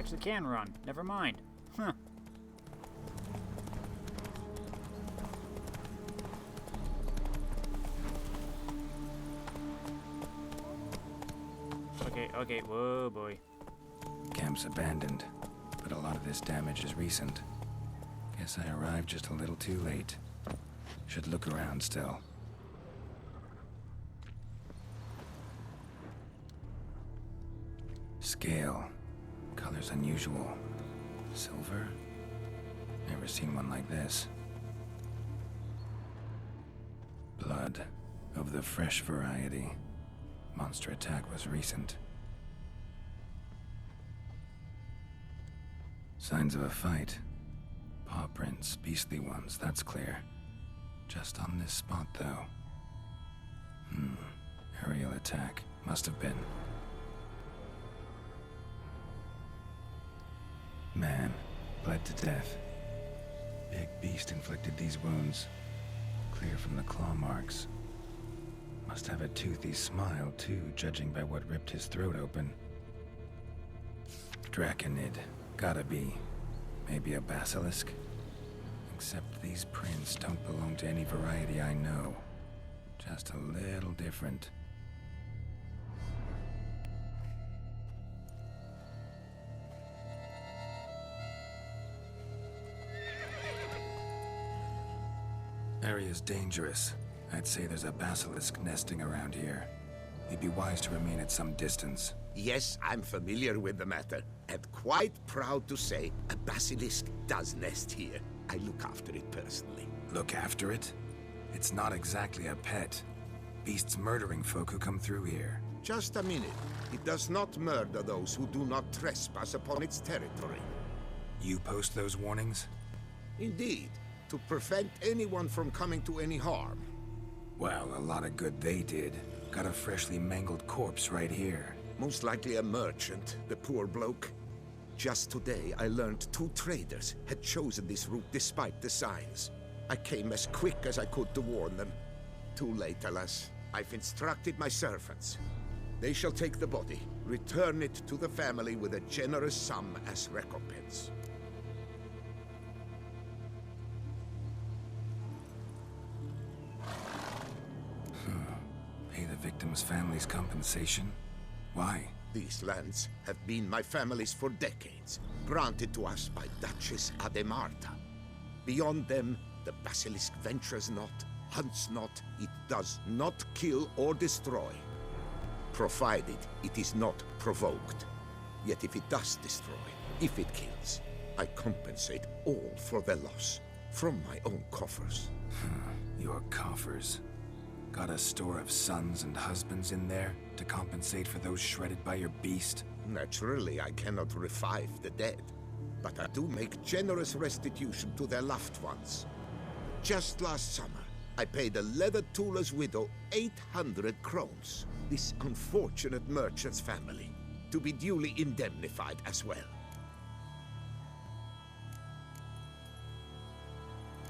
actually can run. Never mind. Huh. Okay, whoa boy. Camp's abandoned, but a lot of this damage is recent. Guess I arrived just a little too late. Should look around still. Scale. Color's unusual. Silver? Never seen one like this. Blood. Of the fresh variety. Monster attack was recent. Signs of a fight. Paw prints, beastly ones, that's clear. Just on this spot, though. Aerial attack. Must have been. Man, bled to death. Big beast inflicted these wounds. Clear from the claw marks. Must have a toothy smile, too, judging by what ripped his throat open. Draconid. Gotta be. Maybe a basilisk? Except these prints don't belong to any variety I know. Just a little different. Area's dangerous. I'd say there's a basilisk nesting around here. You'd be wise to remain at some distance. Yes, I'm familiar with the matter, and quite proud to say a basilisk does nest here. I look after it personally. Look after it? It's not exactly a pet. Beasts murdering folk who come through here. Just a minute. It does not murder those who do not trespass upon its territory. You post those warnings? Indeed, to prevent anyone from coming to any harm. Well, a lot of good they did. Got a freshly mangled corpse right here. Most likely a merchant, the poor bloke. Just today, I learned 2 traders had chosen this route despite the signs. I came as quick as I could to warn them. Too late, alas. I've instructed my servants. They shall take the body, return it to the family with a generous sum as recompense. Pay the victim's family's compensation? Why? These lands have been my family's for decades, granted to us by Duchess Ademarta. Beyond them, the basilisk ventures not, hunts not, it does not kill or destroy, provided it is not provoked. Yet if it does destroy, if it kills, I compensate all for the loss, from my own coffers. Your coffers. Got a store of sons and husbands in there to compensate for those shredded by your beast? Naturally, I cannot revive the dead, but I do make generous restitution to their loved ones. Just last summer, I paid a leather tooler's widow 800 crowns, this unfortunate merchant's family, to be duly indemnified as well.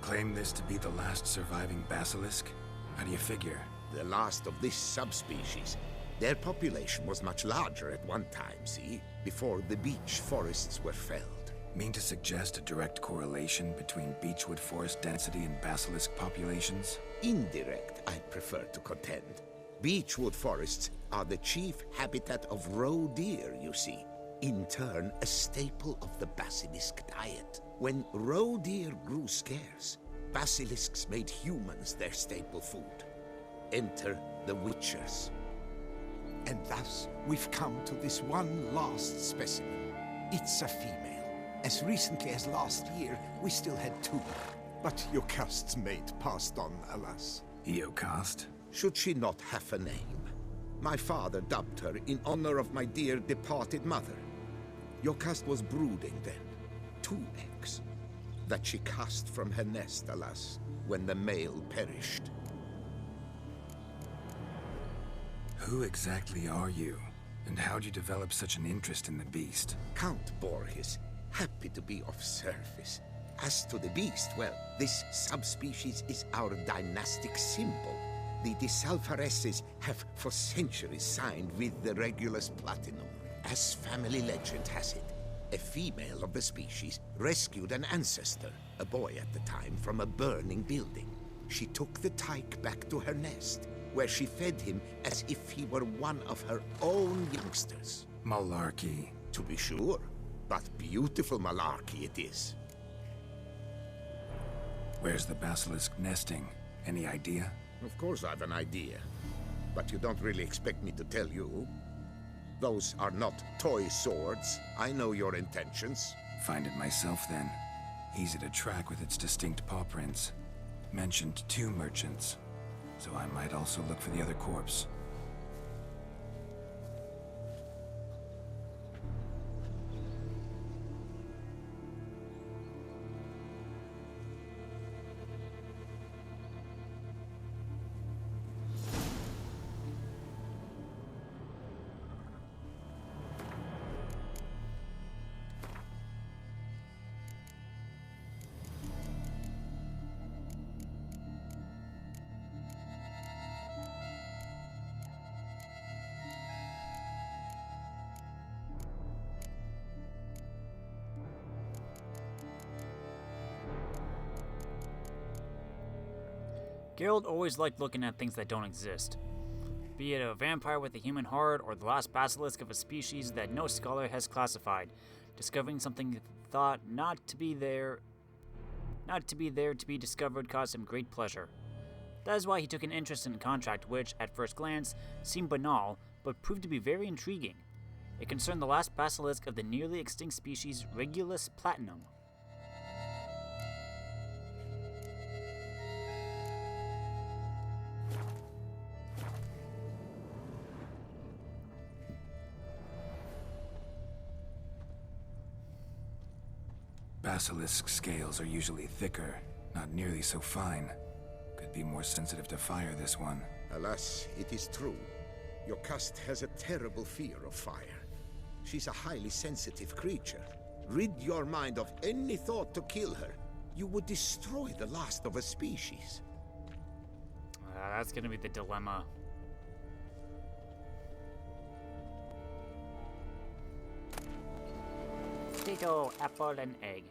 Claim this to be the last surviving basilisk? How do you figure? The last of this subspecies. Their population was much larger at one time, see? Before the beech forests were felled. Mean to suggest a direct correlation between beechwood forest density and basilisk populations? Indirect, I prefer to contend. Beechwood forests are the chief habitat of roe deer, you see. In turn, a staple of the basilisk diet. When roe deer grew scarce, basilisks made humans their staple food. Enter the witchers. And thus, we've come to this one last specimen. It's a female. As recently as last year, we still had 2. But Jocast's mate passed on, alas. Jocast? Should she not have a name? My father dubbed her in honor of my dear departed mother. Jocast was brooding then. 2 eggs. That she cast from her nest, alas, when the male perished. Who exactly are you? And how'd you develop such an interest in the beast? Count Borges, happy to be of service. As to the beast, well, this subspecies is our dynastic symbol. The de Salfareses have for centuries signed with the Regulus Platinum. As family legend has it, A female of the species rescued an ancestor, a boy at the time, from a burning building. She took the tyke back to her nest, where she fed him as if he were one of her own youngsters. Malarkey. To be sure, but beautiful malarkey it is. Where's the basilisk nesting? Any idea? Of course I've an idea, but you don't really expect me to tell you. Those are not toy swords. I know your intentions. Find it myself then. Easy to track with its distinct paw prints. Mentioned 2 merchants, so I might also look for the other corpse. Geralt always liked looking at things that don't exist. Be it a vampire with a human heart, or the last basilisk of a species that no scholar has classified. Discovering something thought not to be there to be discovered caused him great pleasure. That is why he took an interest in a contract which, at first glance, seemed banal, but proved to be very intriguing. It concerned the last basilisk of the nearly extinct species Regulus platinum. Basilisk scales are usually thicker, not nearly so fine. Could be more sensitive to fire, this one. Alas, it is true. Your cast has a terrible fear of fire. She's a highly sensitive creature. Rid your mind of any thought to kill her. You would destroy the last of a species. That's gonna be the dilemma. Potato, apple, and egg.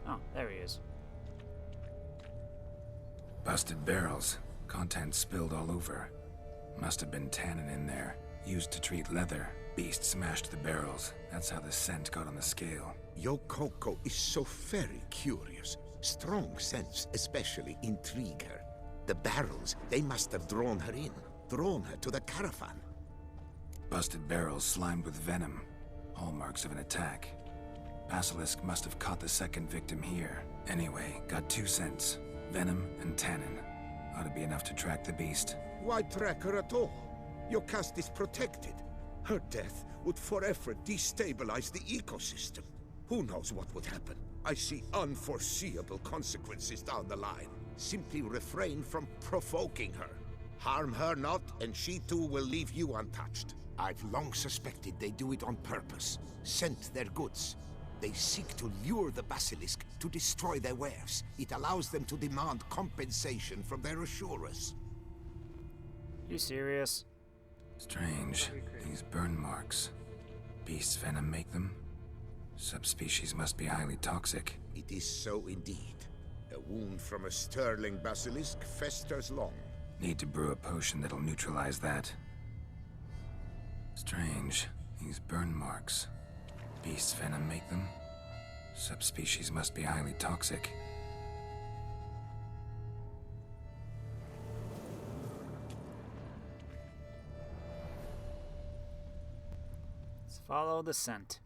Oh, there he is. Busted barrels. Contents spilled all over. Must have been tannin in there. Used to treat leather. Beast smashed the barrels. That's how the scent got on the scale. Your Coco is so very curious. Strong scents especially intrigue her. The barrels, they must have drawn her in. Drawn her to the caravan. Busted barrels slimed with venom. Hallmarks of an attack. Basilisk must have caught the second victim here. Anyway, got 2 scents. Venom and tannin. Ought to be enough to track the beast. Why track her at all? Your caste is protected. Her death would forever destabilize the ecosystem. Who knows what would happen? I see unforeseeable consequences down the line. Simply refrain from provoking her. Harm her not, and she too will leave you untouched. I've long suspected they do it on purpose. Scent their goods. They seek to lure the basilisk to destroy their wares. It allows them to demand compensation from their assurers. You serious? Strange. These burn marks. Beast's venom make them? Subspecies must be highly toxic. It is so indeed. A wound from a sterling basilisk festers long. Need to brew a potion that'll neutralize that. Strange. These burn marks. Beast's venom make them? Subspecies must be highly toxic. Let's follow the scent.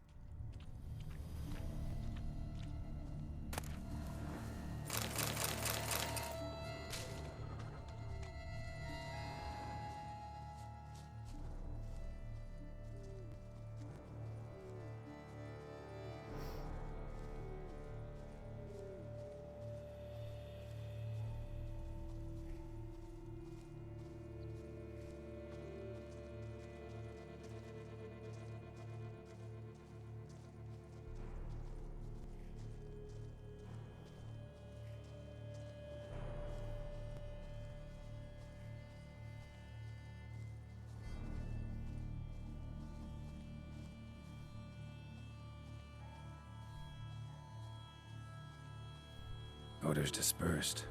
Odors dispersed.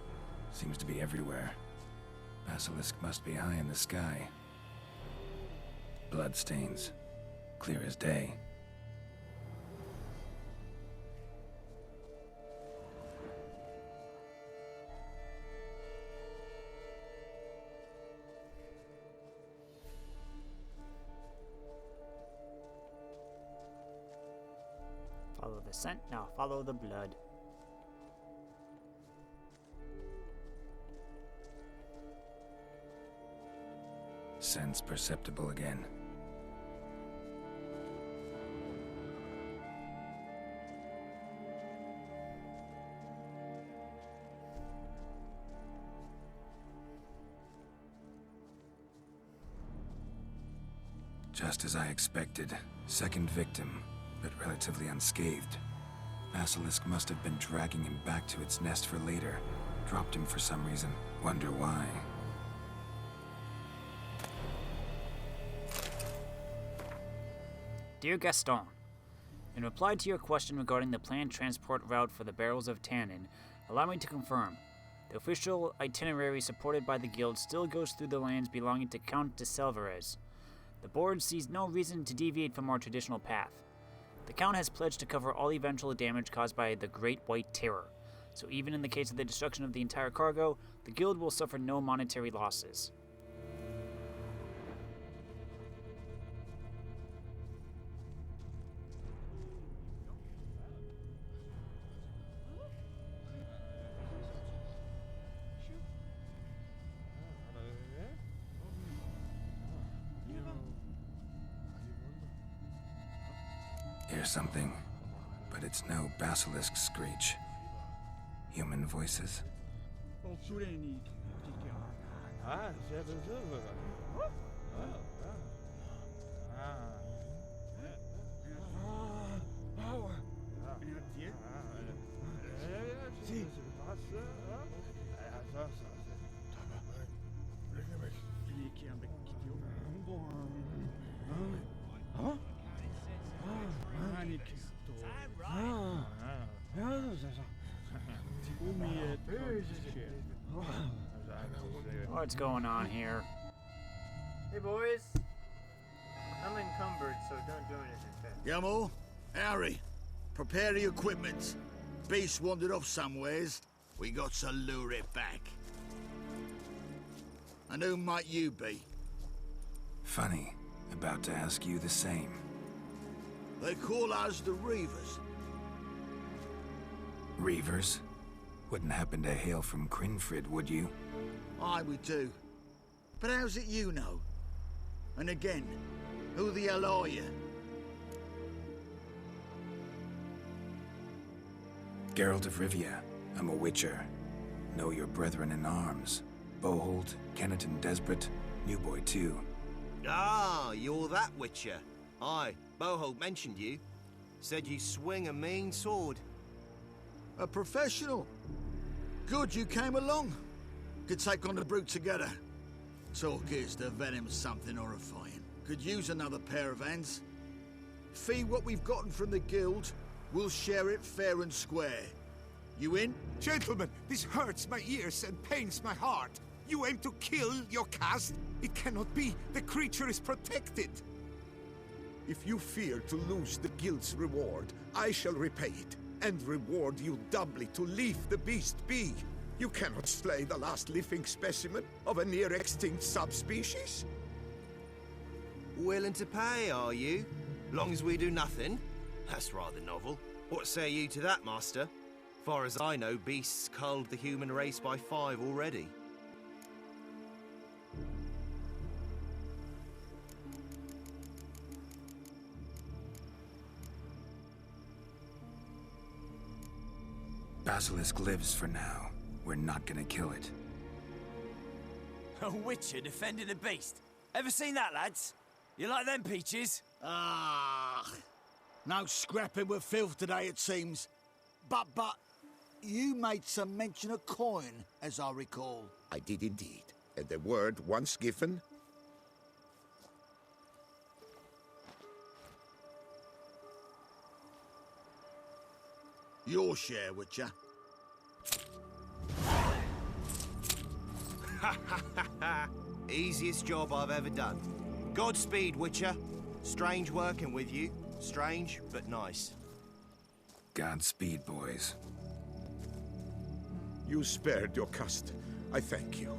Seems to be everywhere. Basilisk must be high in the sky. Bloodstains. Clear as day. Follow the scent, now follow the blood. Sense perceptible again. Just as I expected. Second victim, but relatively unscathed. Basilisk must have been dragging him back to its nest for later. Dropped him for some reason. Wonder why. Dear Gaston, in reply to your question regarding the planned transport route for the barrels of tannin, allow me to confirm. The official itinerary supported by the Guild still goes through the lands belonging to Count de Selvarez. The board sees no reason to deviate from our traditional path. The Count has pledged to cover all eventual damage caused by the Great White Terror, so even in the case of the destruction of the entire cargo, the Guild will suffer no monetary losses. Hear something, but it's no basilisk screech. Human voices. What's going on here? Hey boys, I'm encumbered, so don't do anything fast. Yamo, Harry, prepare the equipment. Beast wandered off somewheres. We got to lure it back. And who might you be? Funny. About to ask you the same. They call us the Reavers. Reavers? Wouldn't happen to hail from Crinfrid, would you? Aye, we do. But how's it you know? And again, who the hell are you? Geralt of Rivia. I'm a witcher. Know your brethren in arms. Bohold, Kennet and Desperate, New Boy too. Ah, you're that witcher. Aye, Bohold mentioned you. Said you swing a mean sword. A professional. Good you came along. Could take on the brute together. Talk is the venom's something horrifying. Could use another pair of hands. Fee what we've gotten from the guild, we'll share it fair and square. You in? Gentlemen, this hurts my ears and pains my heart. You aim to kill your caste? It cannot be. The creature is protected. If you fear to lose the guild's reward, I shall repay it, and reward you doubly to leave the beast be. You cannot slay the last living specimen of a near-extinct subspecies. Willing to pay, are you? Long as we do nothing? That's rather novel. What say you to that, master? Far as I know, beasts culled the human race by 5 already. Basilisk lives for now. We're not gonna kill it. A witcher defending a beast. Ever seen that, lads? You like them peaches? Ah, no scrapping with filth today, it seems. But, you made some mention of coin, as I recall. I did indeed, and the word once given. Your share, Witcher. Easiest job I've ever done. Godspeed, Witcher. Strange working with you. Strange, but nice. Godspeed, boys. You spared your cust. I thank you.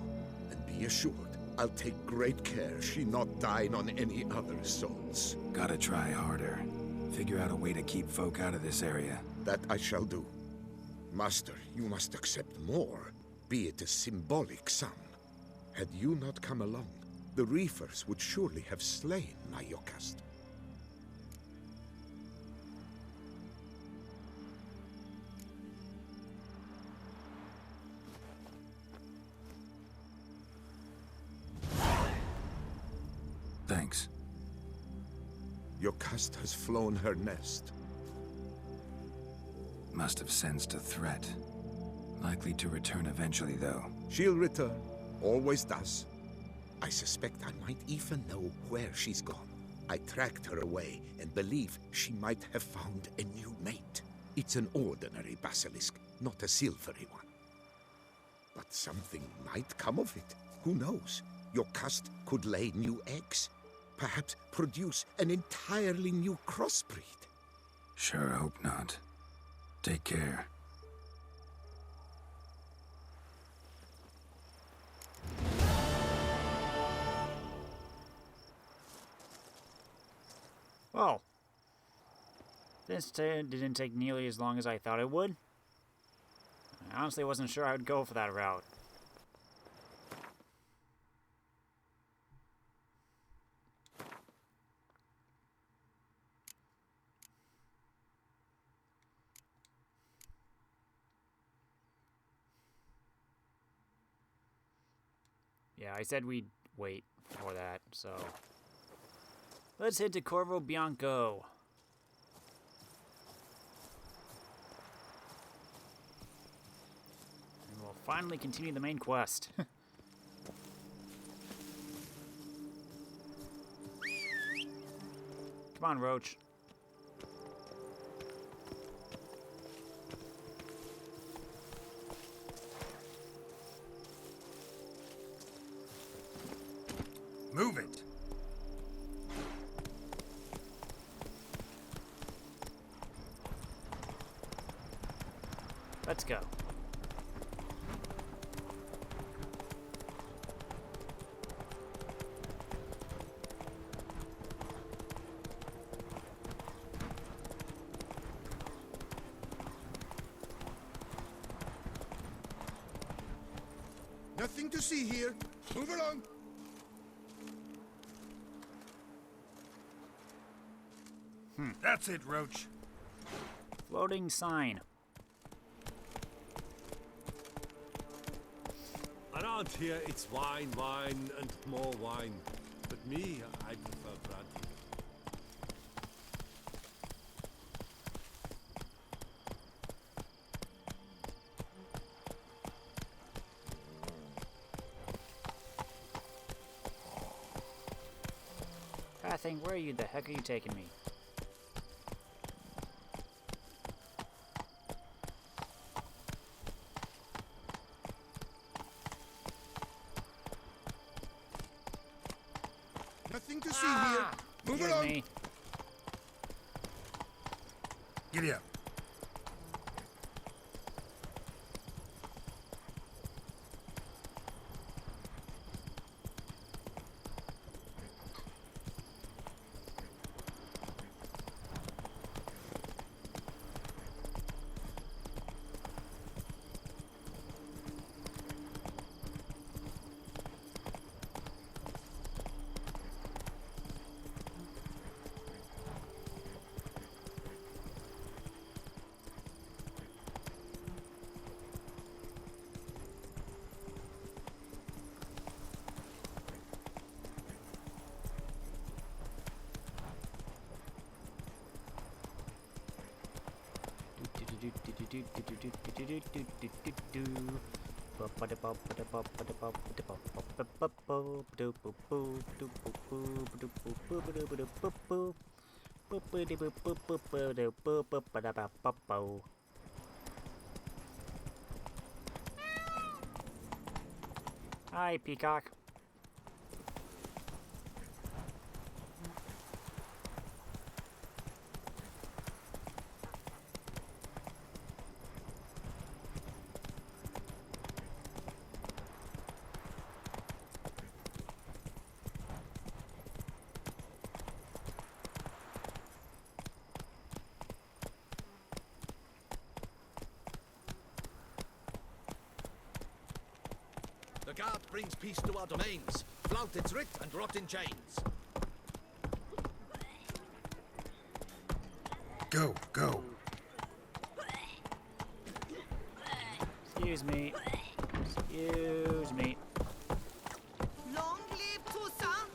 And be assured, I'll take great care she not dine on any other souls. Gotta try harder. Figure out a way to keep folk out of this area. That I shall do. Master, you must accept more, be it a symbolic sum. Had you not come along, the reefers would surely have slain my Yokast. Thanks. Yokast has flown her nest. Must have sensed a threat. Likely to return eventually, though. She'll return. Always does. I suspect I might even know where she's gone. I tracked her away and believe she might have found a new mate. It's an ordinary basilisk, not a silvery one. But something might come of it. Who knows? Your cust could lay new eggs. Perhaps produce an entirely new crossbreed. Sure hope not. Take care. Well, this didn't take nearly as long as I thought it would. I honestly wasn't sure I would go for that route. Yeah, I said we'd wait for that, so... Let's head to Corvo Bianco. And we'll finally continue the main quest. Come on, Roach. Move it! Let's go. Nothing to see here. Move along. That's it, Roach. Floating sign. Around here, it's wine, wine, and more wine. But me, I prefer brandy. Pathing, where are you? The heck are you taking me? Nothing to see here. Move Here's along. me. Giddy up. Hi, Peacock. The guard brings peace to our domains. Flout its writ and rot in chains. Go, go. Excuse me. Excuse me. Long live Toussaint!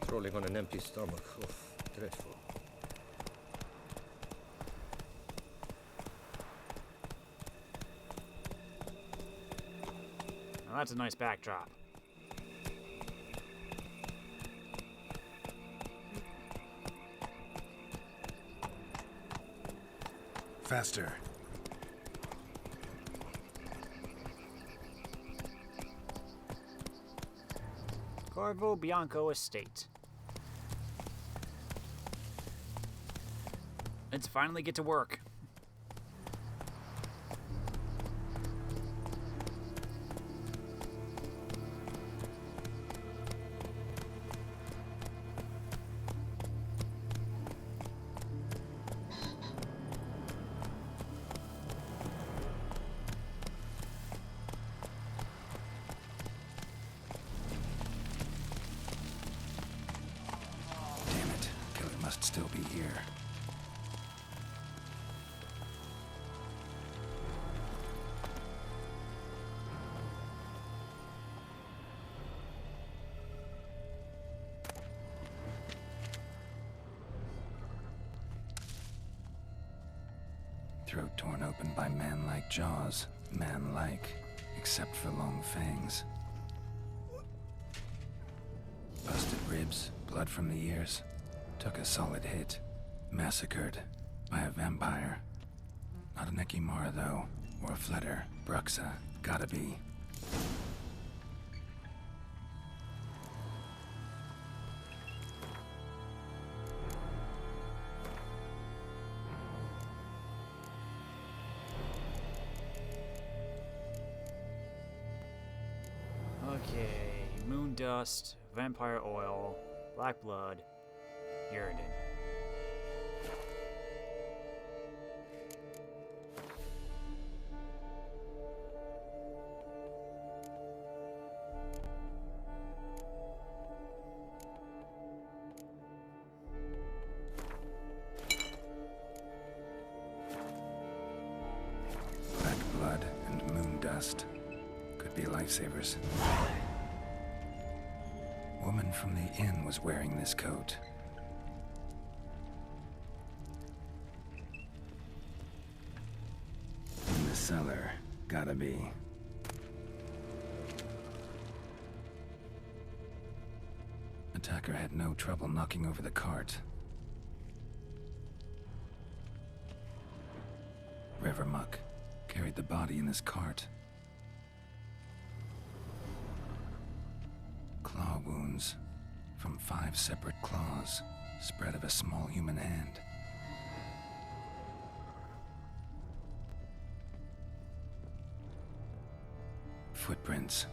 Patrolling on an empty stomach. Oh, dreadful. Now that's a nice backdrop. Faster. Corvo Bianco Estate. Let's finally get to work. Damn it. Killer must still be here. Throat torn open by man-like jaws. Man-like, except for long fangs. Busted ribs, blood from the ears. Took a solid hit. Massacred by a vampire. Not an Ekimara, though. Or a Fletter. Bruxa. Gotta be. Okay, moon dust, vampire oil, black blood, Uridan. Black blood and moon dust. Could be lifesavers. Woman from the inn was wearing this coat. In the cellar. Gotta be. Attacker had no trouble knocking over the cart. River muck carried the body in his cart. Claw wounds from 5 separate claws, spread of a small human hand. Footprints,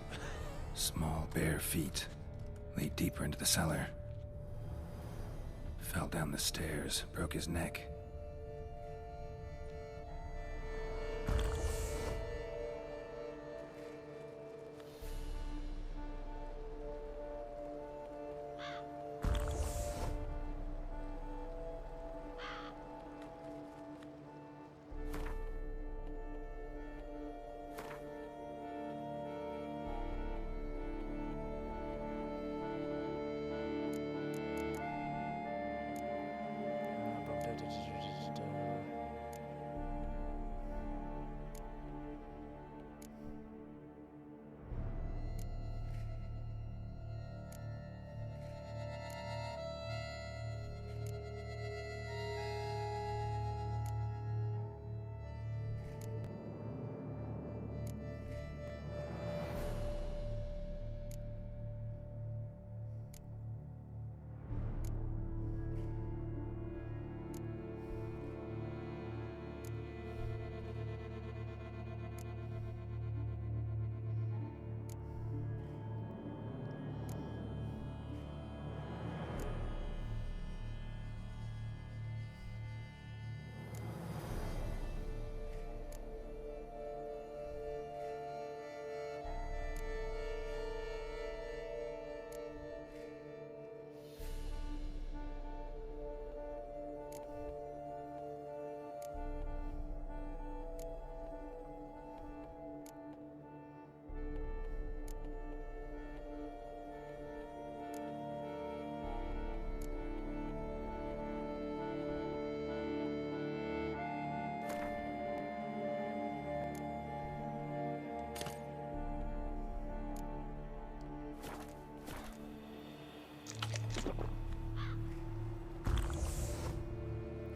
small bare feet, lead deeper into the cellar. Fell down the stairs, broke his neck.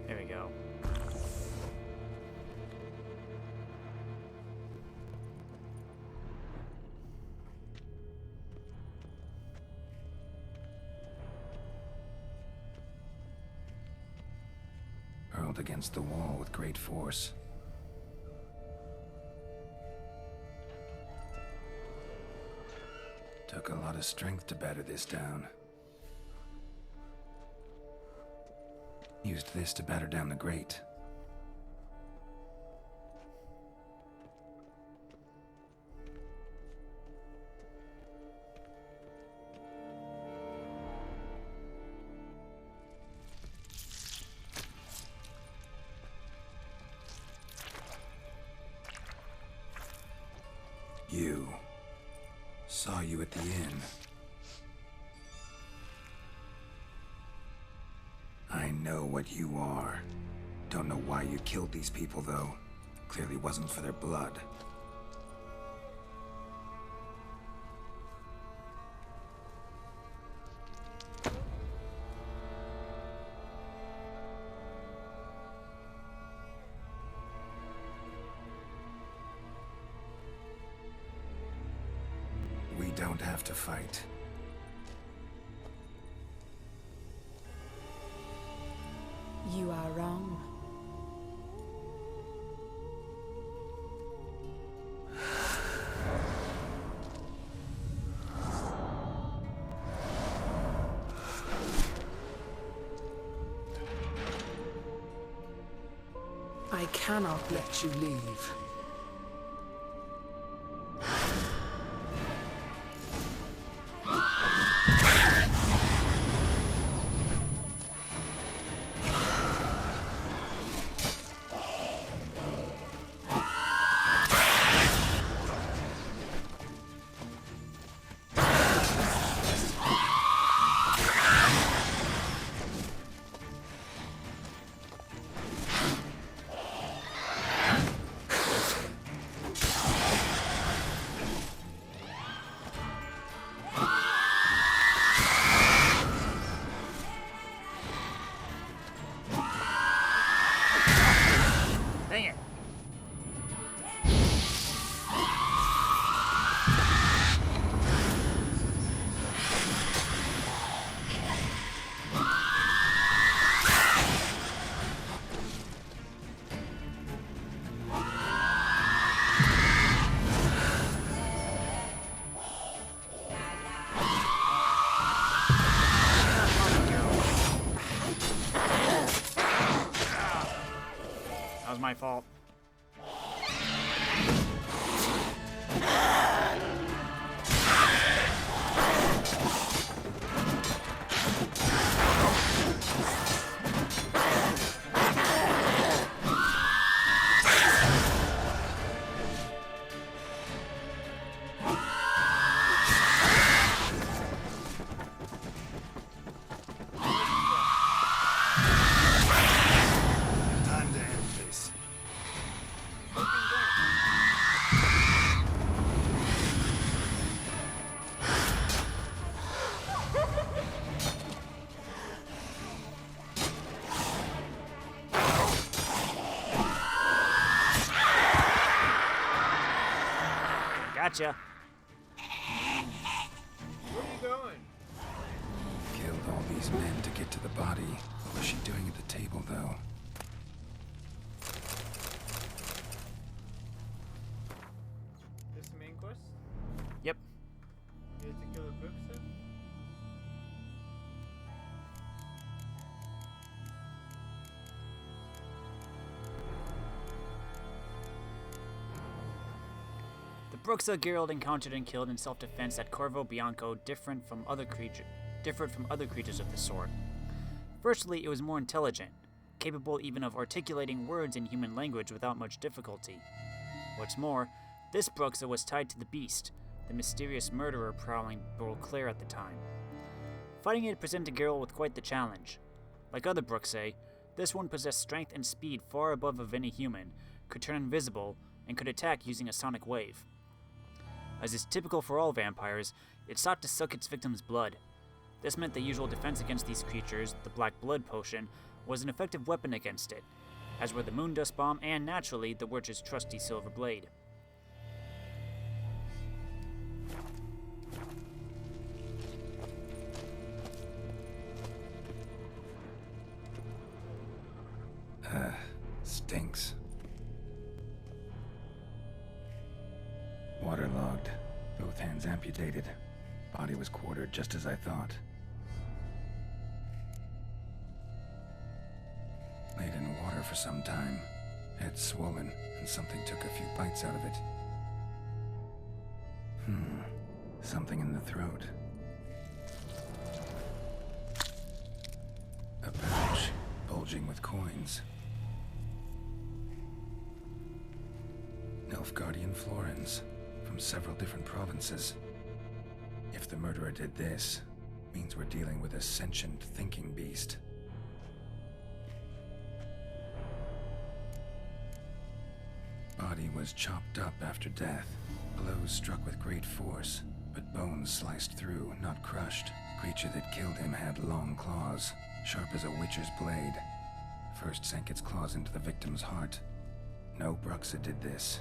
There we go. Hurled against the wall with great force. Took a lot of strength to batter this down. Used this to batter down the grate. You. Saw you at the inn. I know what you are. Don't know why you killed these people, though. Clearly wasn't for their blood. We don't have to fight. You are wrong. I cannot let you leave. my fault. Time to end this. Gotcha. Where are you going? Killed all these men to get to the body. What was she doing at the table, though? This the main quest? Yep. You have to kill a Brooksa? The Bruxa Geralt encountered and killed in self-defense at Corvo Bianco different from other creatures of the sort. Firstly, it was more intelligent, capable even of articulating words in human language without much difficulty. What's more, this Bruxa was tied to the Beast, the mysterious murderer prowling Beauclair at the time. Fighting it presented Geralt with quite the challenge. Like other Bruxae, this one possessed strength and speed far above of any human, could turn invisible, and could attack using a sonic wave. As is typical for all vampires, it sought to suck its victim's blood. This meant the usual defense against these creatures, the Black Blood Potion, was an effective weapon against it, as were the Moondust Bomb and, naturally, the Witch's trusty Silver Blade. Stinks. Waterlogged. Both hands amputated. Body was quartered just as I thought. Laid in water for some time. Head swollen, and something took a few bites out of it. Something in the throat. A pouch, bulging with coins. Nilfgaardian florins, from several different provinces. If the murderer did this, means we're dealing with a sentient thinking beast. Body was chopped up after death. Blows struck with great force, but bones sliced through, not crushed. Creature that killed him had long claws, sharp as a witcher's blade. First sank its claws into the victim's heart. No Bruxa did this.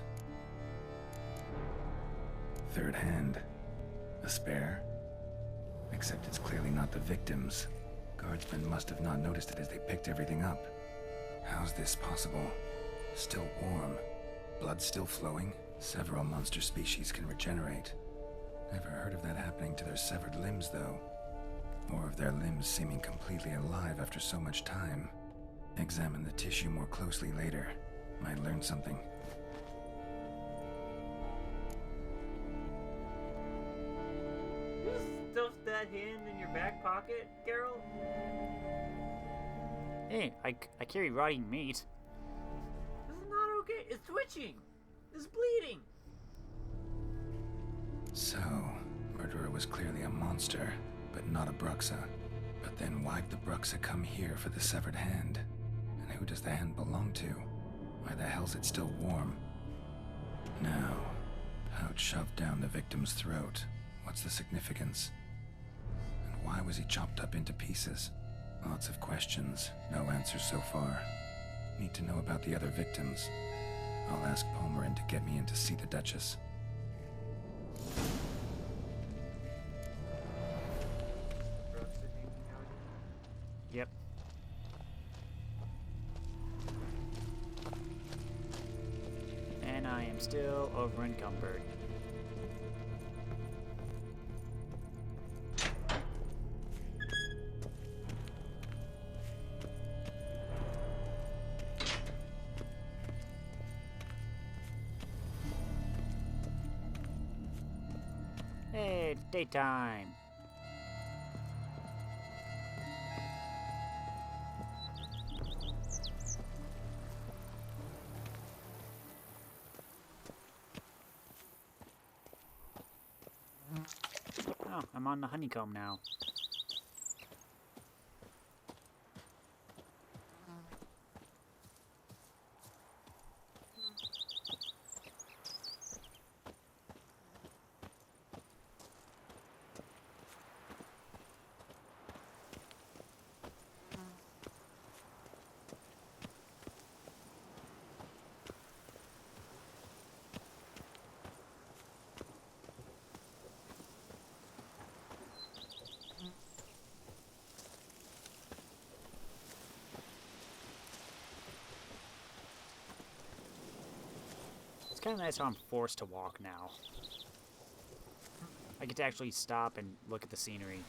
Third hand. A spare? Except it's clearly not the victim's. Guardsmen must have not noticed it as they picked everything up. How's this possible? Still warm. Blood still flowing? Several monster species can regenerate. Never heard of that happening to their severed limbs, though. Or of their limbs seeming completely alive after so much time. Examine the tissue more closely later. Might learn something. You stuffed that hand in your back pocket, Geralt? Hey, I carry rotting meat. This is not okay. It's twitching. It's bleeding. So, murderer was clearly a monster, but not a Bruxa. But then why'd the Bruxa come here for the severed hand? And who does the hand belong to? Why the hell's it still warm? Now, pouch shoved down the victim's throat. What's the significance? And why was he chopped up into pieces? Lots of questions, no answers so far. Need to know about the other victims. I'll ask Palmerin to get me in to see the Duchess. Yep. And I am still over encumbered. Daytime. Oh, I'm on the honeycomb now. It's kind of nice how I'm forced to walk now. I get to actually stop and look at the scenery.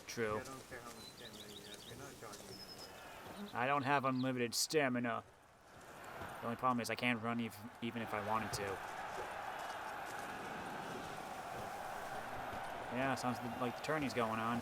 True. I don't have unlimited stamina. The only problem is I can't run even if I wanted to. Yeah, sounds like the tourney's going on.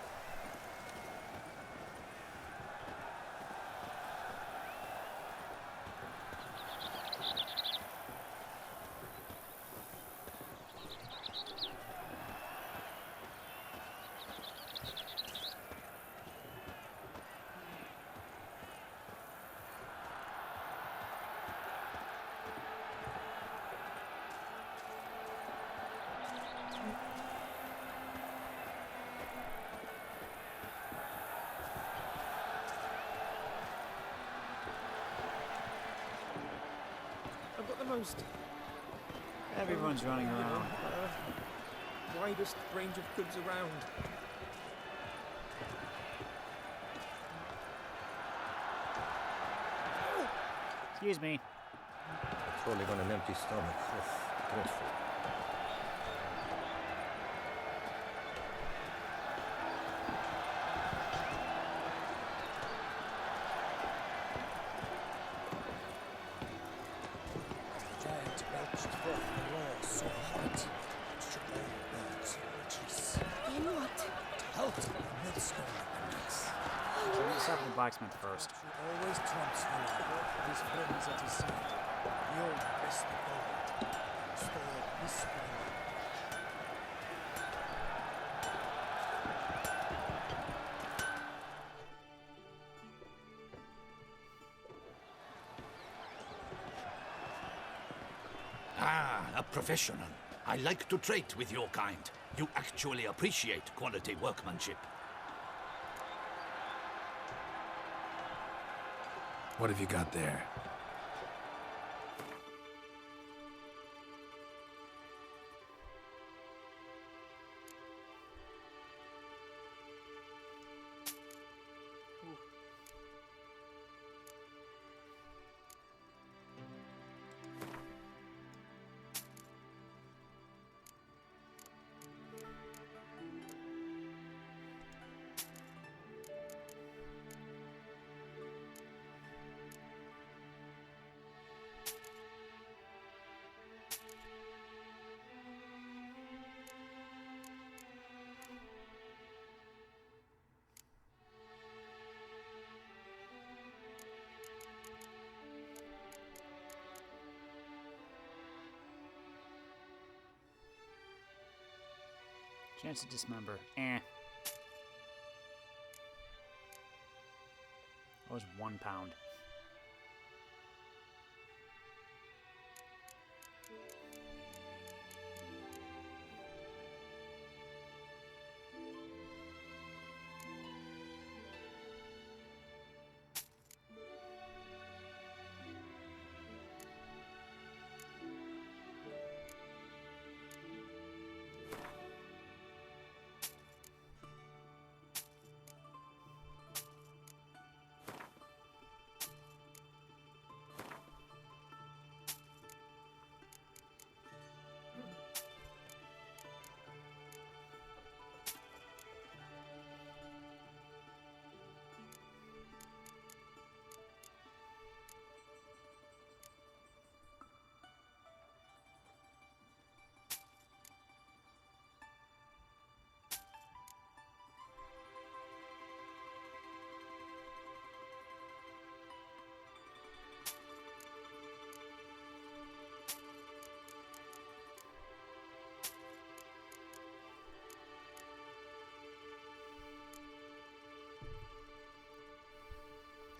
I've got the most... Everyone's running around. Widest range of goods around. Excuse me. Trolling on an empty stomach. Ugh, dreadful. Stop the blacksmith first. Always trumps the law. His friends at his side. The old best of gold. Store his spoil. Ah, a professional. I like to trade with your kind. You actually appreciate quality workmanship. What have you got there? Chance to dismember. Eh. That was 1 pound.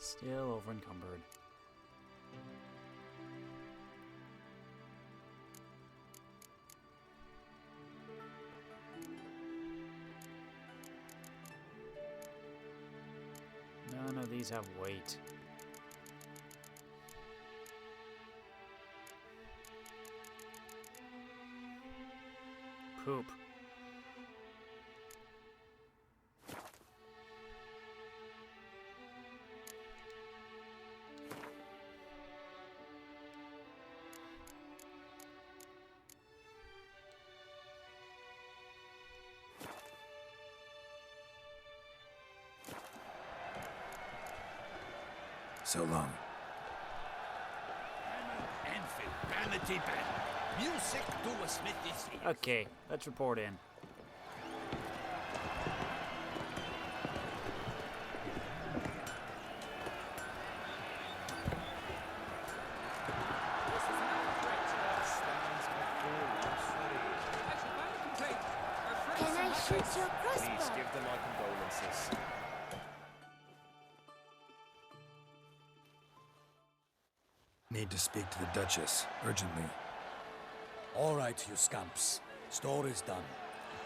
Still over encumbered. None of these have weight. Poop. So long. Enfield, vanity band. Music to a smithy's ears. Okay, let's report in. Can I shoot your crossbow? Please give them my condolences. Need to speak to the Duchess, urgently. All right, you scamps. Story's done.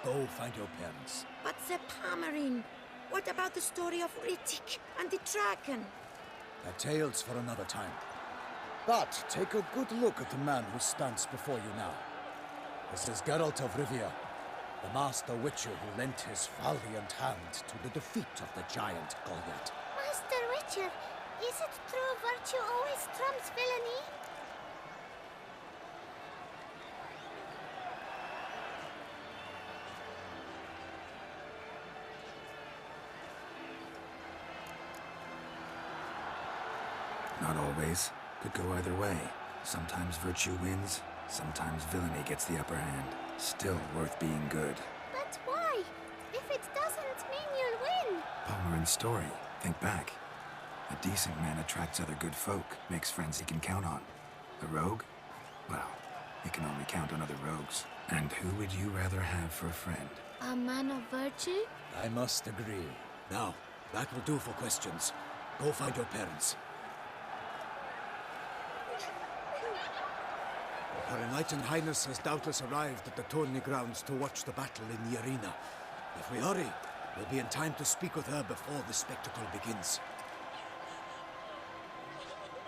Go find your parents. But Sir Palmerin, what about the story of Rittik and the dragon? They're tales for another time. But take a good look at the man who stands before you now. This is Geralt of Rivia, the master witcher who lent his valiant hand to the defeat of the giant Goliath. Master Witcher, is it true virtue always trumps villainy? Not always. Could go either way. Sometimes virtue wins, sometimes villainy gets the upper hand. Still worth being good. But why? If it doesn't mean you'll win. Palmerin's story. Think back. A decent man attracts other good folk, makes friends he can count on. A rogue? Well, he can only count on other rogues. And who would you rather have for a friend? A man of virtue? I must agree. Now, that will do for questions. Go find your parents. Her Enlightened Highness has doubtless arrived at the tourney grounds to watch the battle in the arena. If we hurry, we'll be in time to speak with her before the spectacle begins.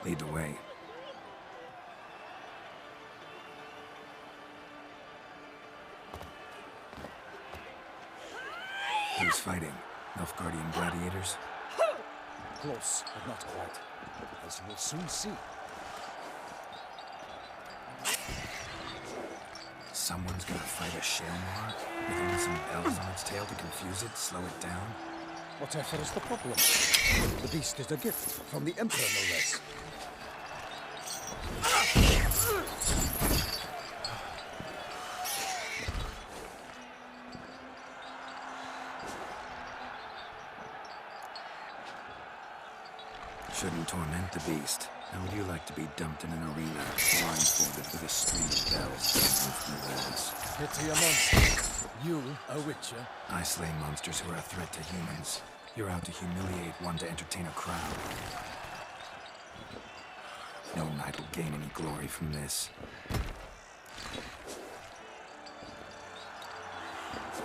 Lead the way. Who's fighting? Nilfgaardian gladiators? Close, but not quite. As you will soon see. Someone's gonna fight a Shaelmar with only some bells on its tail to confuse it, slow it down? Whatever is the problem? The beast is a gift from the Emperor, no less. Shouldn't torment the beast. How would you like to be dumped in an arena, blindfolded with a string of bells dancing from the walls? Pity a monster. You, a witcher? I slay monsters who are a threat to humans. You're out to humiliate one to entertain a crowd. No knight will gain any glory from this.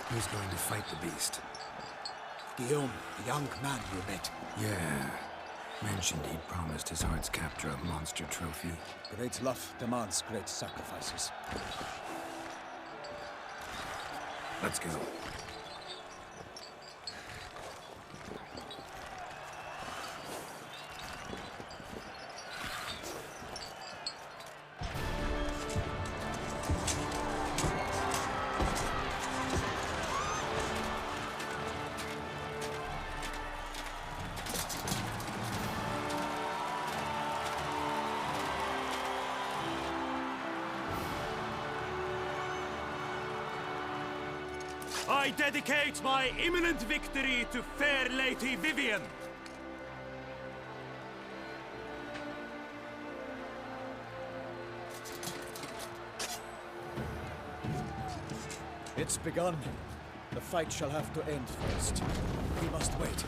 Who's going to fight the beast? Guillaume, the young man you met. Yeah. Mentioned he'd promised his heart's captor a monster trophy. Great love demands great sacrifices. Let's go. I dedicate my imminent victory to fair Lady Vivian. It's begun. The fight shall have to end first. We must wait.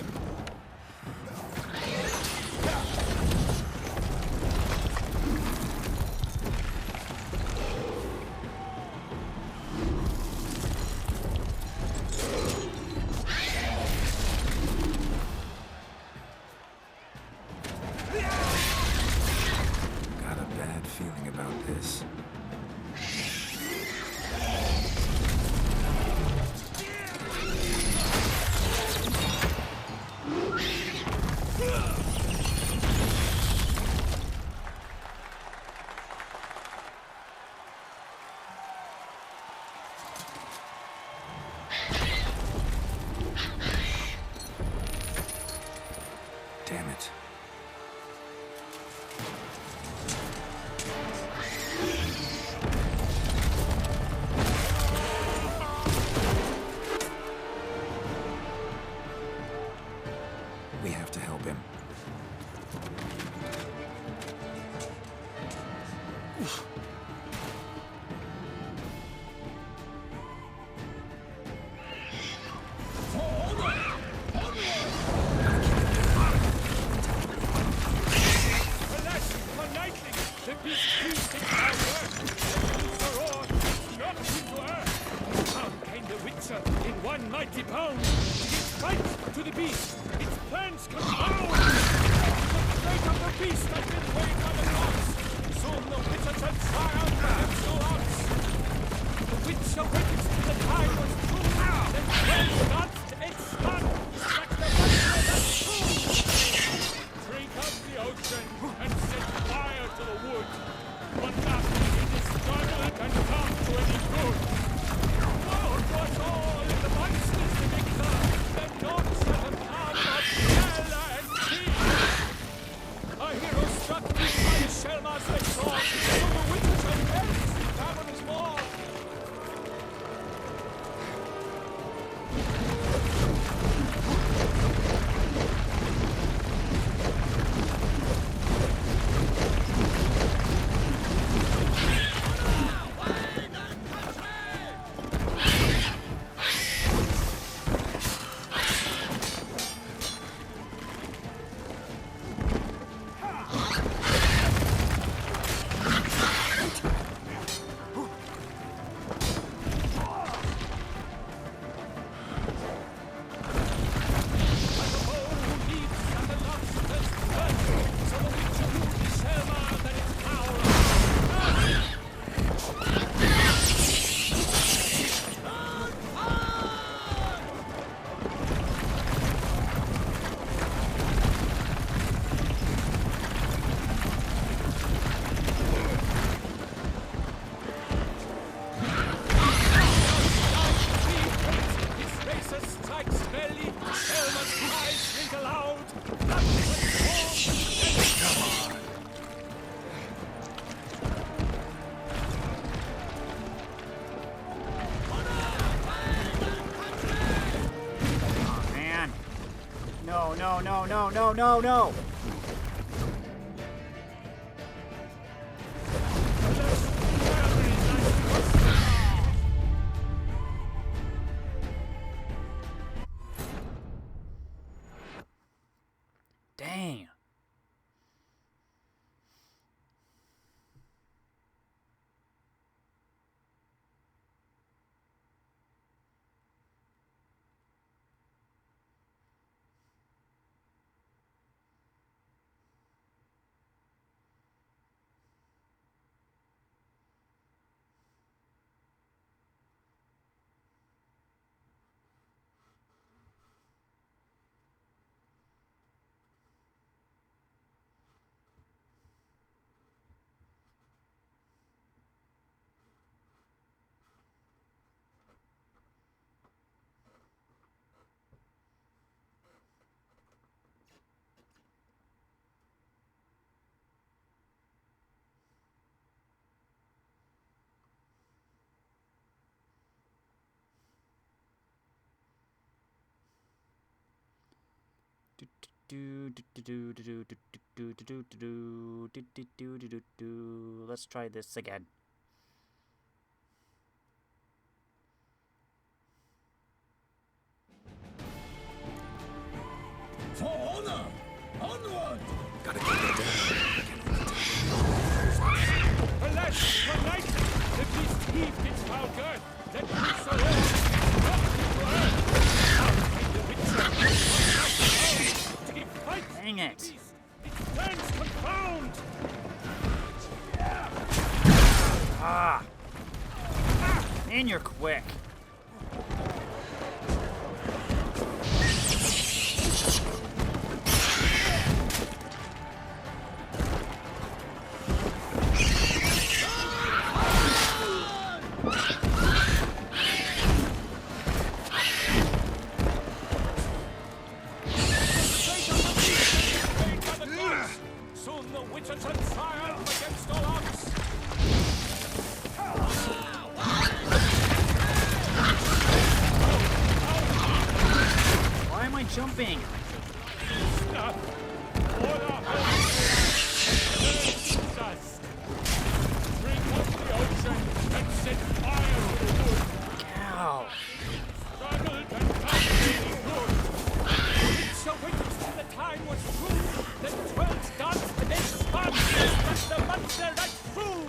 Got a bad feeling about this. Damn it. We have to help him. In one mighty pound, its fight to the beast, its plans confound. The fate of the beast has been weighed by the gods. Soon the witcher shall triumph against no odds. The witch awakens to the time was true. Then twelve gods its son, strike the battle of the drink up the ocean and set fire to the wood. But after it is struggled and come to any good. Was all in the monsters the victor, the knots at the palm of Stella and King. A hero struck deep by the Shellmaster's sword, so the witches and elves in cavernous wall. No. Dang. Let's try this again. For honor! Onward! Gotta keep it down. Alas, for lightning! The beast heaved its foul girth. Let loose the roar. Dropped into earth. Out came the witcher. To give fight. Dang it. Its plans confound! Ah! And you're quick. Soon the witches shall triumph against all odds! Why am I jumping? Stop! Order us! Bring up the ocean and set fire to the wood! Ow! Struggled and calculating good! So waited till the time was through, then 12 danced and they spun, but the monster right through!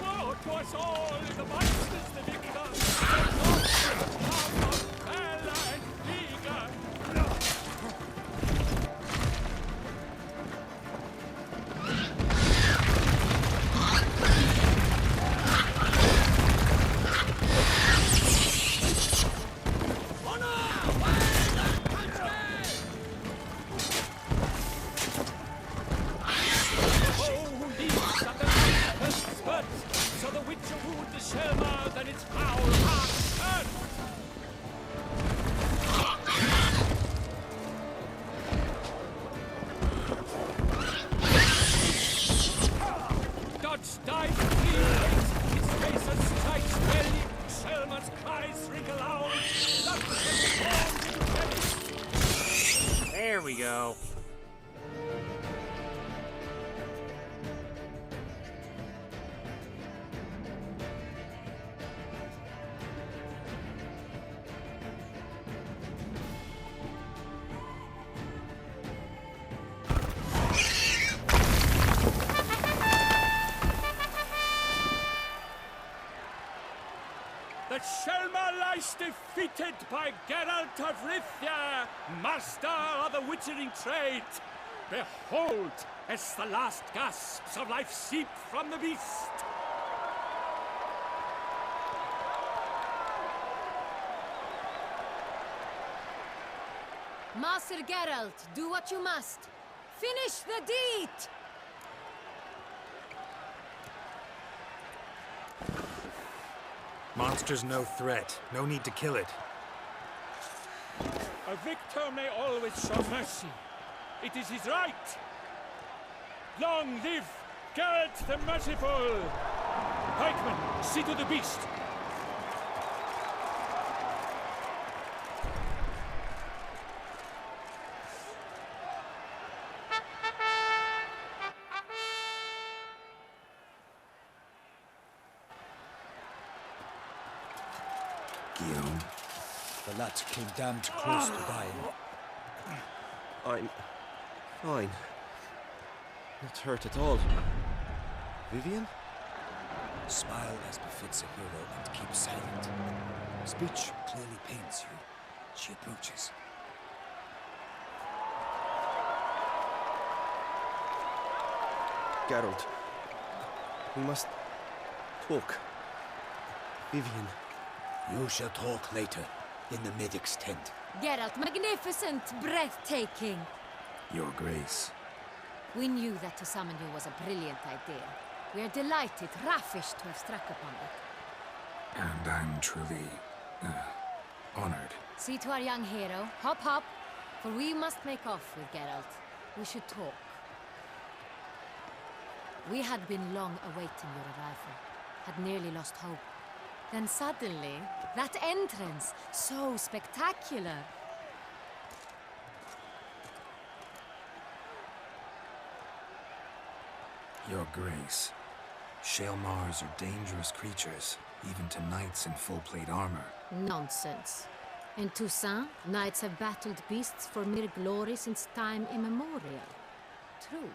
Oh, 'twas all in the monsters the victor, the monsters come of valor and vigor! So the witcher wooed the Shelma, then its foul heart turned. Dodge died fleet, its face and strikes belly, Shelma's cries ring aloud, love transformed into belly. There we go. The Shelma lies defeated by Geralt of Rivia, master of the witchering trade. Behold, as the last gasps of life seep from the beast. Master Geralt, do what you must. Finish the deed! Monster's no threat. No need to kill it. A victor may always show mercy. It is his right. Long live Geralt the Merciful! Pikeman, see to the beast. Guillaume. The lad came damned close to dying. I'm fine. Not hurt at all. Vivian? Smile as befits a hero and keep silent. Speech clearly pains you. She approaches. Geralt. We must talk. Vivian. You shall talk later, in the medic's tent. Geralt, magnificent, breathtaking. Your Grace. We knew that to summon you was a brilliant idea. We are delighted, ravished to have struck upon it. And I'm truly, honored. See to our young hero. Hop, hop. For we must make off with Geralt. We should talk. We had been long awaiting your arrival. Had nearly lost hope. Then suddenly, that entrance, so spectacular. Your Grace. Shaelmars are dangerous creatures, even to knights in full plate armor. Nonsense. In Toussaint, knights have battled beasts for mere glory since time immemorial. True.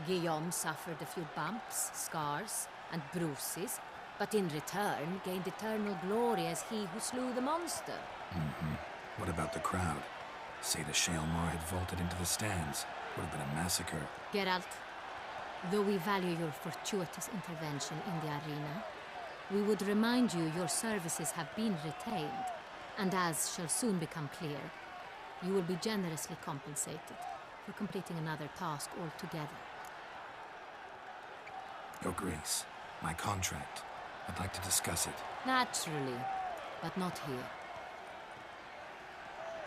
Guillaume suffered a few bumps, scars, and bruises, but in return gained eternal glory as he who slew the monster. What about the crowd? Say the Shaelmar had vaulted into the stands. Would have been a massacre. Geralt, though we value your fortuitous intervention in the arena, we would remind you your services have been retained, and as shall soon become clear, you will be generously compensated for completing another task altogether. Your Grace, my contract. I'd like to discuss it. Naturally, but not here.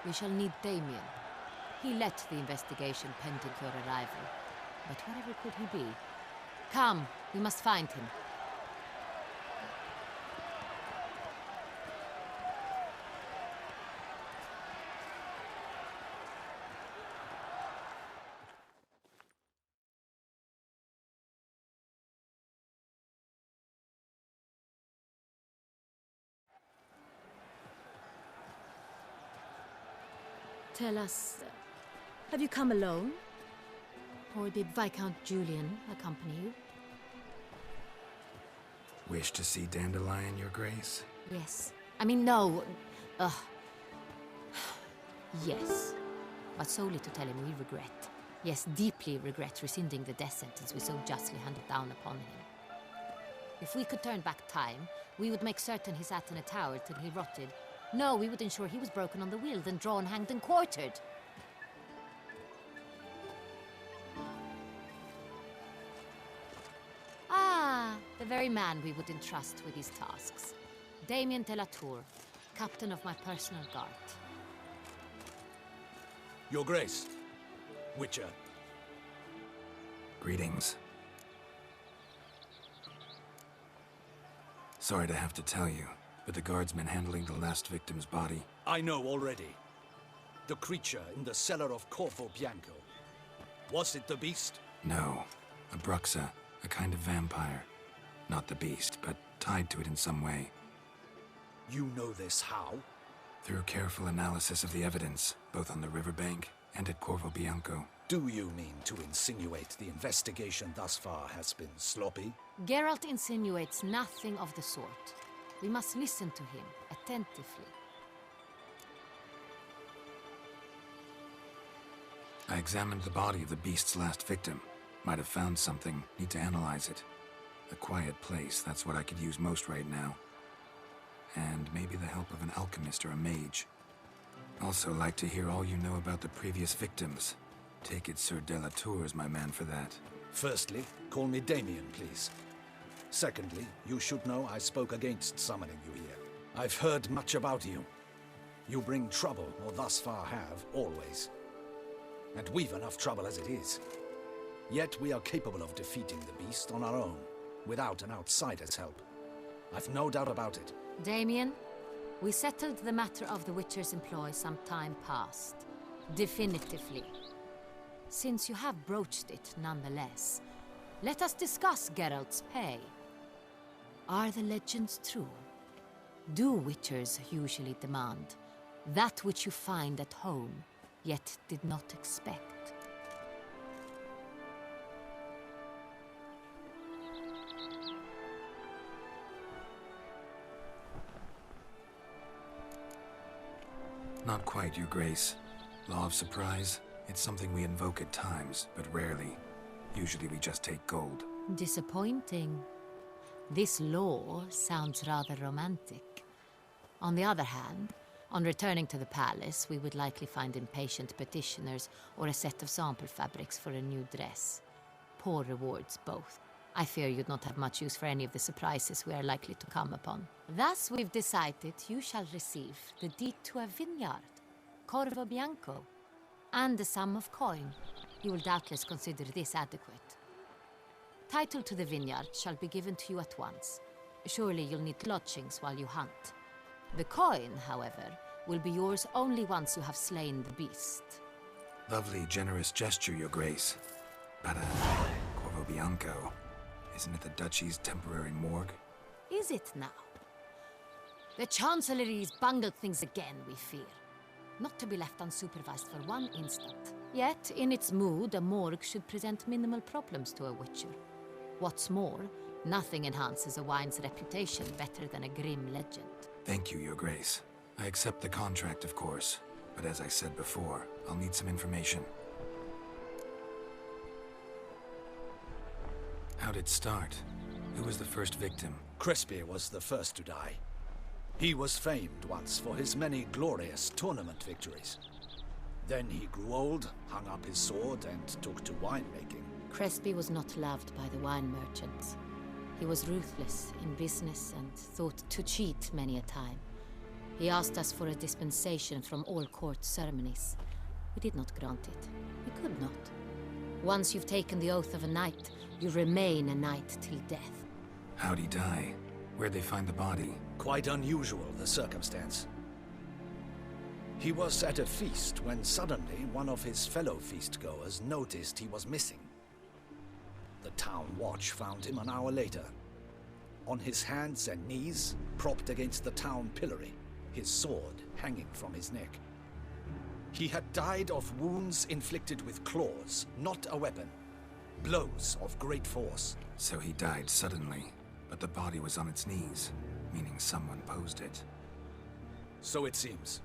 We shall need Damien. He led the investigation pending your arrival. But whatever could he be? Come, we must find him. Tell us, have you come alone? Or did Viscount Julian accompany you? Wish to see Dandelion, Your Grace? Yes. I mean, no. Yes. But solely to tell him we regret. Yes, deeply regret rescinding the death sentence we so justly handed down upon him. If we could turn back time, we would make certain he sat in a tower till he rotted. No, we would ensure he was broken on the wheel, then drawn, hanged, and quartered. Ah, the very man we would entrust with these tasks. Damien de la Tour, captain of my personal guard. Your Grace, Witcher. Greetings. Sorry to have to tell you, but the guardsman handling the last victim's body... I know already. The creature in the cellar of Corvo Bianco. Was it the beast? No. A bruxa, a kind of vampire. Not the beast, but tied to it in some way. You know this how? Through careful analysis of the evidence, both on the riverbank and at Corvo Bianco. Do you mean to insinuate the investigation thus far has been sloppy? Geralt insinuates nothing of the sort. We must listen to him attentively. I examined the body of the beast's last victim. Might have found something. Need to analyze it. A quiet place, that's what I could use most right now. And maybe the help of an alchemist or a mage. Also like to hear all you know about the previous victims. Take it Sir de la Tour is my man for that. Firstly, call me Damien, please. Secondly, you should know I spoke against summoning you here. I've heard much about you. You bring trouble, or thus far have, always. And we've enough trouble as it is. Yet we are capable of defeating the beast on our own, without an outsider's help. I've no doubt about it. Damien, we settled the matter of the Witcher's employ some time past. Definitively. Since you have broached it nonetheless, let us discuss Geralt's pay. Are the legends true? Do Witchers usually demand that which you find at home, yet did not expect? Not quite, Your Grace. Law of surprise, it's something we invoke at times, but rarely. Usually we just take gold. Disappointing. This law sounds rather romantic. On the other hand, on returning to the palace, we would likely find impatient petitioners or a set of sample fabrics for a new dress. Poor rewards, both. I fear you'd not have much use for any of the surprises we are likely to come upon. Thus, we've decided you shall receive the deed to a vineyard, Corvo Bianco, and a sum of coin. You will doubtless consider this adequate. Title to the vineyard shall be given to you at once. Surely you'll need lodgings while you hunt. The coin, however, will be yours only once you have slain the beast. Lovely, generous gesture, Your Grace. But, Corvo Bianco, isn't it the Duchy's temporary morgue? Is it now? The Chancellery's bungled things again, we fear. Not to be left unsupervised for one instant. Yet, in its mood, a morgue should present minimal problems to a Witcher. What's more, nothing enhances a wine's reputation better than a grim legend. Thank you, Your Grace. I accept the contract, of course. But as I said before, I'll need some information. How'd it start? Who was the first victim? Crespi was the first to die. He was famed once for his many glorious tournament victories. Then he grew old, hung up his sword, and took to winemaking. Crespi was not loved by the wine merchants. He was ruthless in business and thought to cheat many a time. He asked us for a dispensation from all court ceremonies. We did not grant it. We could not. Once you've taken the oath of a knight, you remain a knight till death. How'd he die? Where'd they find the body? Quite unusual, the circumstance. He was at a feast when suddenly one of his fellow feastgoers noticed he was missing. The town watch found him an hour later, on his hands and knees, propped against the town pillory, his sword hanging from his neck. He had died of wounds inflicted with claws, not a weapon. Blows of great force. So he died suddenly, but the body was on its knees, meaning someone posed it. So it seems.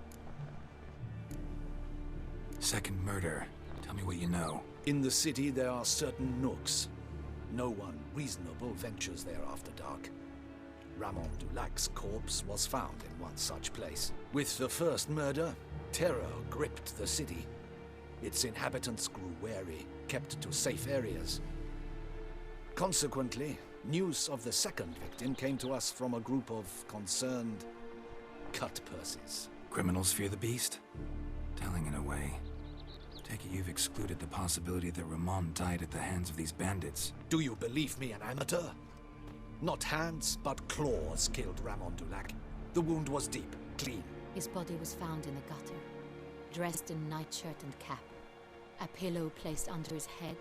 Second murder. Tell me what you know. In the city there are certain nooks. No one reasonable ventures there after dark. Ramon Dulac's corpse was found in one such place. With the first murder, terror gripped the city. Its inhabitants grew wary, kept to safe areas. Consequently, news of the second victim came to us from a group of concerned cut-purses. Criminals fear the beast? Telling in a way. Take it you've excluded the possibility that Ramon died at the hands of these bandits. Do you believe me an amateur? Not hands, but claws killed Ramon Dulac. The wound was deep, clean. His body was found in the gutter, dressed in nightshirt and cap, a pillow placed under his head,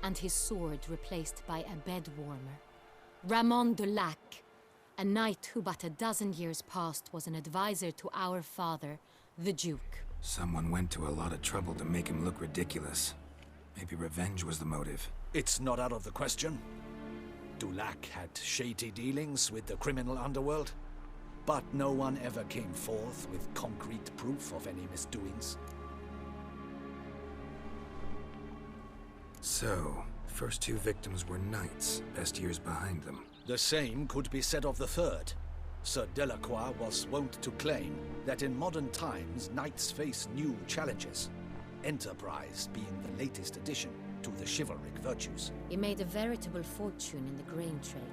and his sword replaced by a bed warmer. Ramon Dulac, a knight who but a dozen years past was an advisor to our father, the Duke. Someone went to a lot of trouble to make him look ridiculous. Maybe revenge was the motive. It's not out of the question. Dulac had shady dealings with the criminal underworld, but no one ever came forth with concrete proof of any misdoings. So, first two victims were knights, best years behind them. The same could be said of the third. Sir Delacroix was wont to claim that in modern times knights face new challenges, enterprise being the latest addition to the chivalric virtues. He made a veritable fortune in the grain trade.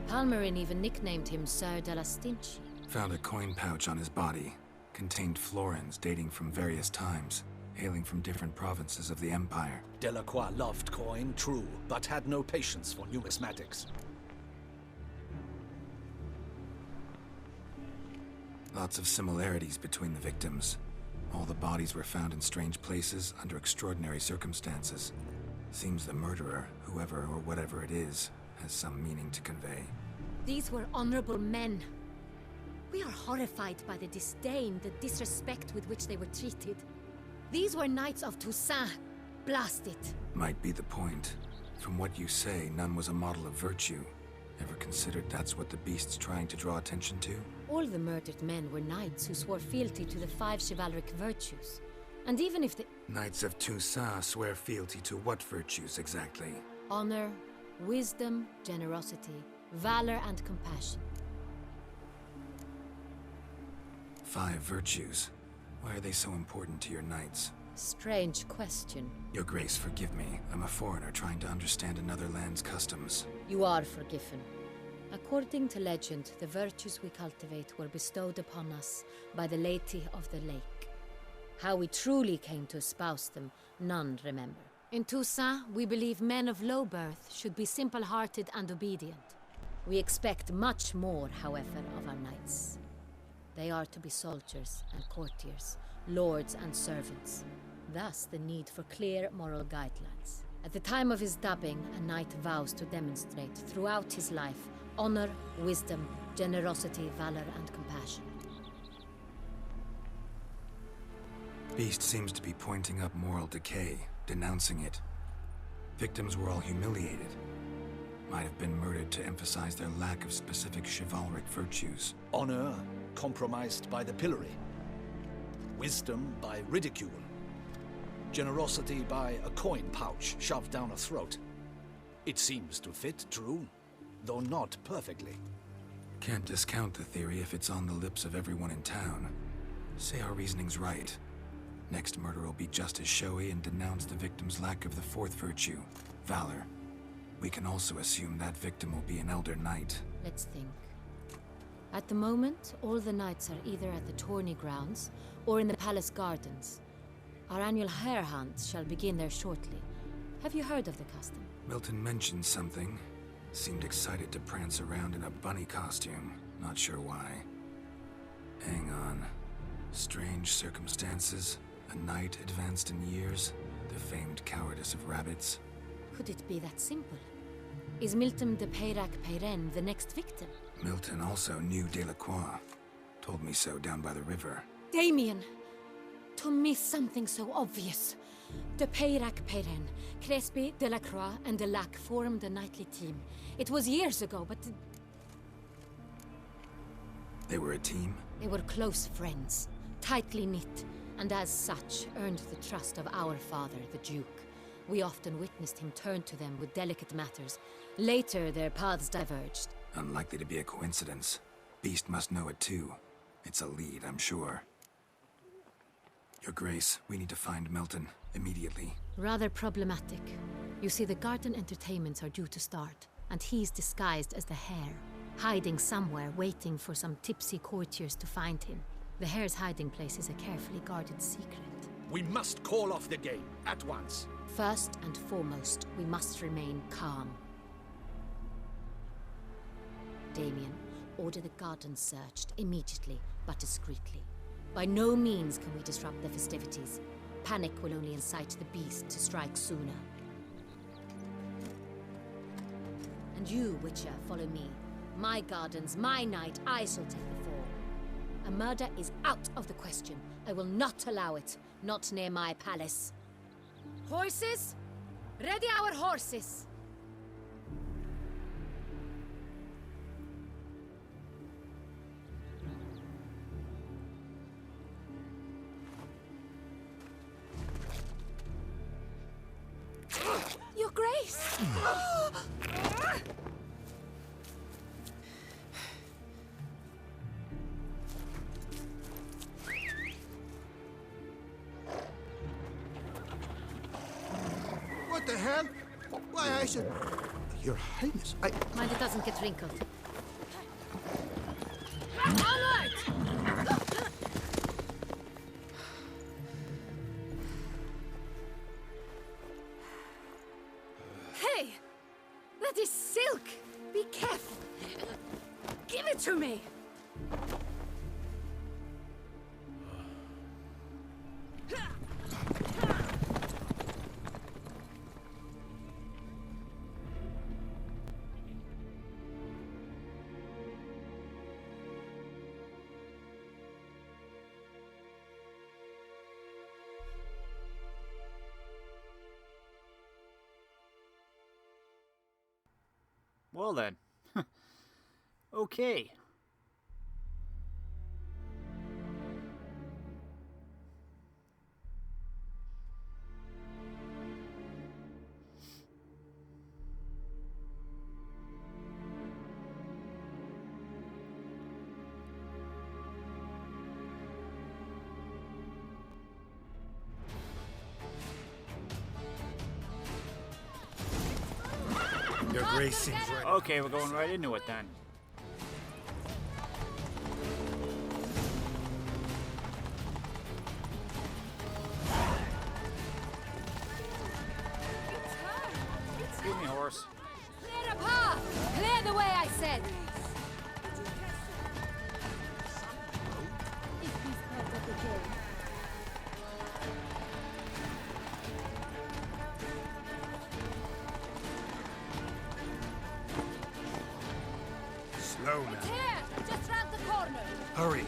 Palmerin even nicknamed him Sir de la Stinchi. Found a coin pouch on his body. Contained florins dating from various times, hailing from different provinces of the Empire. Delacroix loved coin, true, but had no patience for numismatics. Lots of similarities between the victims. All the bodies were found in strange places under extraordinary circumstances. Seems the murderer, whoever or whatever it is, has some meaning to convey. These were honorable men. We are horrified by the disdain, the disrespect with which they were treated. These were knights of Toussaint. Blast it. Might be the point. From what you say, none was a model of virtue. Ever considered that's what the beast's trying to draw attention to? All the murdered men were knights who swore fealty to the 5 chivalric virtues. And even if the Knights of Toussaint swear fealty to what virtues exactly? honor, wisdom, generosity, valor, and compassion. 5 virtues. Why are they so important to your knights? Strange question. Your Grace, forgive me. I'm a foreigner trying to understand another land's customs. You are forgiven. According to legend, the virtues we cultivate were bestowed upon us by the Lady of the Lake. How we truly came to espouse them, none remember. In Toussaint, we believe men of low birth should be simple-hearted and obedient. We expect much more, however, of our knights. They are to be soldiers and courtiers, lords and servants. Thus, the need for clear moral guidelines. At the time of his dubbing, a knight vows to demonstrate throughout his life honor, wisdom, generosity, valor, and compassion. Beast seems to be pointing up moral decay, denouncing it. Victims were all humiliated. Might have been murdered to emphasize their lack of specific chivalric virtues. Honor compromised by the pillory. Wisdom by ridicule. Generosity by a coin pouch shoved down a throat. It seems to fit, true, though not perfectly. Can't discount the theory if it's on the lips of everyone in town. Say our reasoning's right. Next murder will be just as showy and denounce the victim's lack of the fourth virtue, valor. We can also assume that victim will be an elder knight. Let's think. At the moment, all the knights are either at the tourney grounds or in the palace gardens. Our annual hare hunt shall begin there shortly. Have you heard of the custom? Milton mentioned something. Seemed excited to prance around in a bunny costume. Not sure why. Hang on. Strange circumstances. A knight advanced in years. The famed cowardice of rabbits. Could it be that simple? Is Milton de Peyrac Peyren the next victim? Milton also knew Delacroix. Told me so down by the river. Damien! To miss something so obvious. De Peyrac Peyren, Crespi, Delacroix, and Delac formed a knightly team. It was years ago, but... They were a team? They were close friends, tightly knit, and as such earned the trust of our father, the Duke. We often witnessed him turn to them with delicate matters. Later, their paths diverged. Unlikely to be a coincidence. Beast must know it too. It's a lead, I'm sure. Your Grace, we need to find Milton, immediately. Rather problematic. You see, the garden entertainments are due to start, and he's disguised as the hare, hiding somewhere, waiting for some tipsy courtiers to find him. The hare's hiding place is a carefully guarded secret. We must call off the game, at once. First and foremost, we must remain calm. Damien, order the garden searched immediately, but discreetly. By no means can we disrupt the festivities. Panic will only incite the beast to strike sooner. And you, Witcher, follow me. My gardens, my night, I shall take the fall. A murder is out of the question. I will not allow it. Not near my palace. Horses? Ready our horses! Your Grace! What the hell? Why, I should... Your Highness, I... Mind it doesn't get wrinkled. Onward! Hey! That is silk! Be careful! Give it to me! Well then. Okay. Your Grace seems right. Okay, we're going right into it then. Excuse me, horse. Clear a path! Clear the way, I said! Is this part of the game? Slow now. It's here! Just round the corner! Hurry.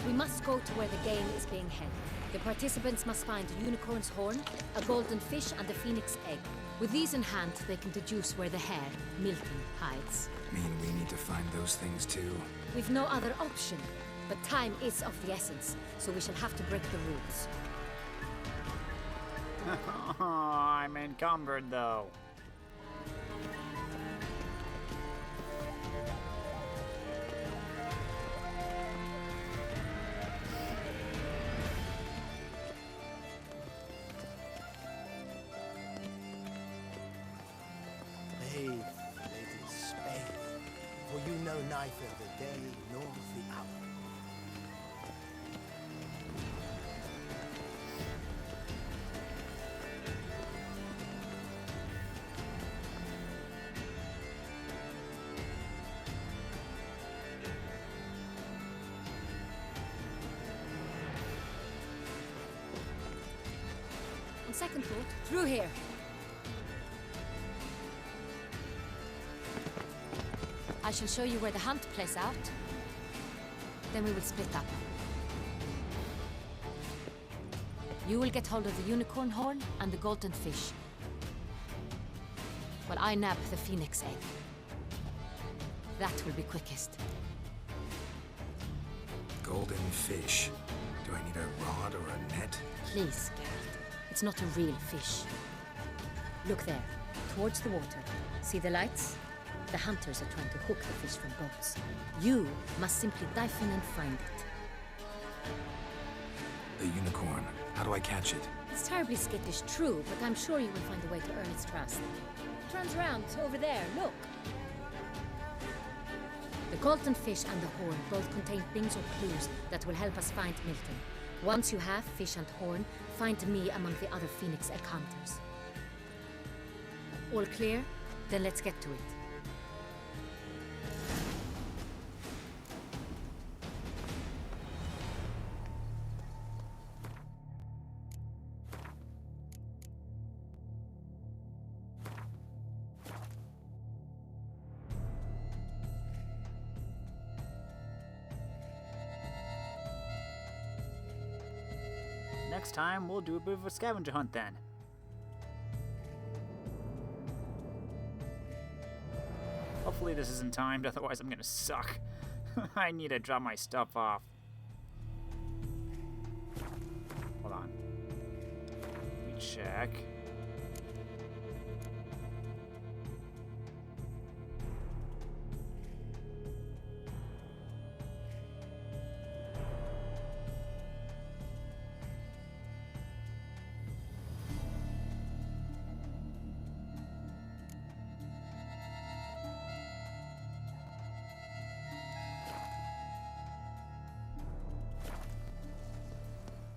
We must go to where the game is being held. The participants must find a unicorn's horn, a golden fish, and a phoenix egg. With these in hand, they can deduce where the hare, Milton, hides. Mean we need to find those things too? We've no other option. But time is of the essence, so we shall have to break the rules. I'm encumbered, though. neither the day nor the hour. On second thought, through here. I shall show you where the hunt plays out. Then we will split up. You will get hold of the unicorn horn and the golden fish, while I nab the phoenix egg. That will be quickest. Golden fish. Do I need a rod or a net? Please, Geralt. It's not a real fish. Look there, towards the water. See the lights? The hunters are trying to hook the fish from boats. You must simply dive in and find it. The unicorn. How do I catch it? It's terribly skittish, true, but I'm sure you will find a way to earn its trust. It turns around, over there, look. The golden fish and the horn both contain things or clues that will help us find Milton. Once you have fish and horn, find me among the other phoenix egg hunters. All clear? Then let's get to it. Next time, we'll do a bit of a scavenger hunt then. Hopefully this isn't timed, otherwise I'm gonna suck. I need to drop my stuff off. Hold on. Let me check.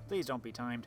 Please don't be timed.